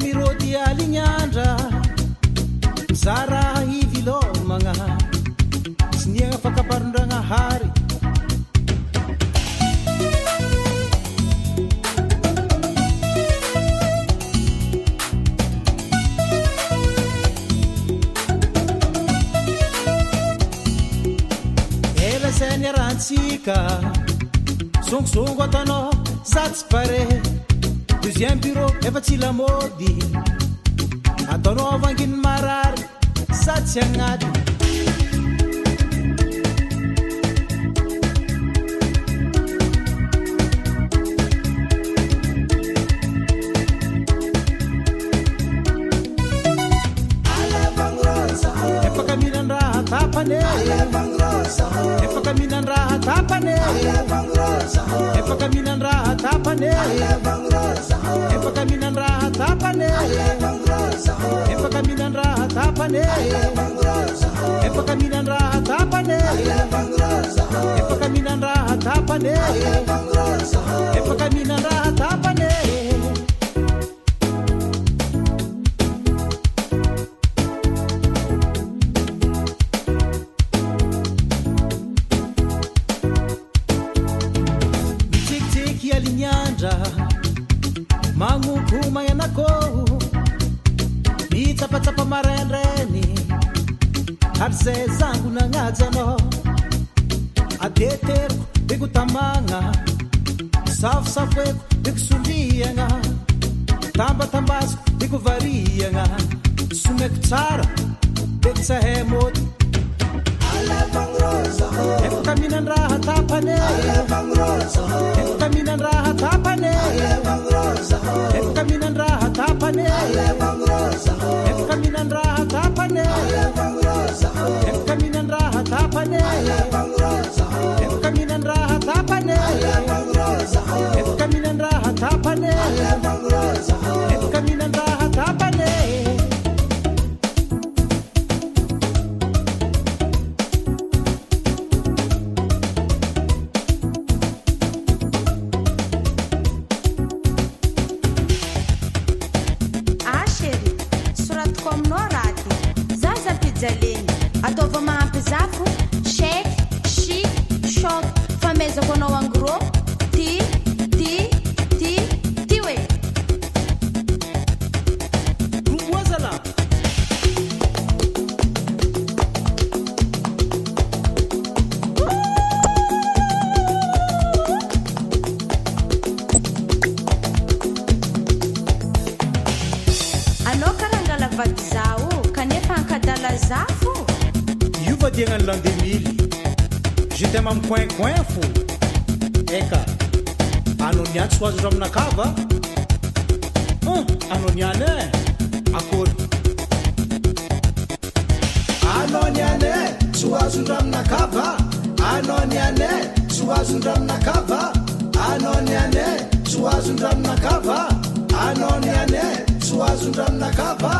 mirody alinyandra zara hivilomagna sy niagna fakaparondragna hary elasainy arantsika zongozongo atanao satsy pare deuxième bureau efa tsy lamody ataonao avanginy marary satsy agnaty efaka minan-draha tapane efaka minan-draha tapane efaka minan-draha tapane efaka minan-draha tapane efaka minan-draha tapane efaka minan-draha tapane efaka minan-draha tapane efaka minan-draha tapane magnompo magnanakôho mitsapatsapa maraindrainy ary zay zango nagnajanao adeteriko beko tamagna safosafoeko beko sondriagna tambatambaziko beko variagna someko tsara beko tsahay mody efaka minan-draha tapane efaka minan-draha tapane efaka minan-draha tapane efaka minan-draha tapane efaka minan-draha tapane efaka minan-draha tapane efaka minan-draha tapane efaka minan-draha tapane ataova mahampy zafo shek shi shok famezako anao angro ty hoe romoazala anao karangala vaky zao kanefa ankadala zafo io va diagnany l'an 2000 je t'aime am coin fo eka anao niany tsy ho azondra aminakava anao niany akory anao niany tsy ho azondra aminakava anao niany tsy ho azondra aminakava anao niany tsy ho azondra aminakava anao niany tsy ho azondra aminakava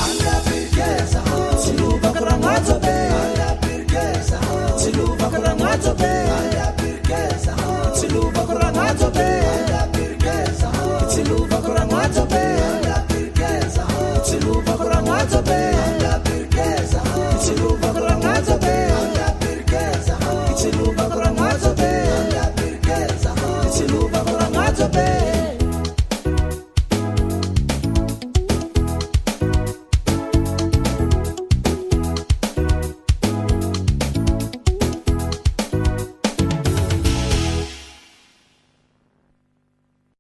anga pirkeza siluvaka rangwazo be anga pirkeza siluvaka rangwazo be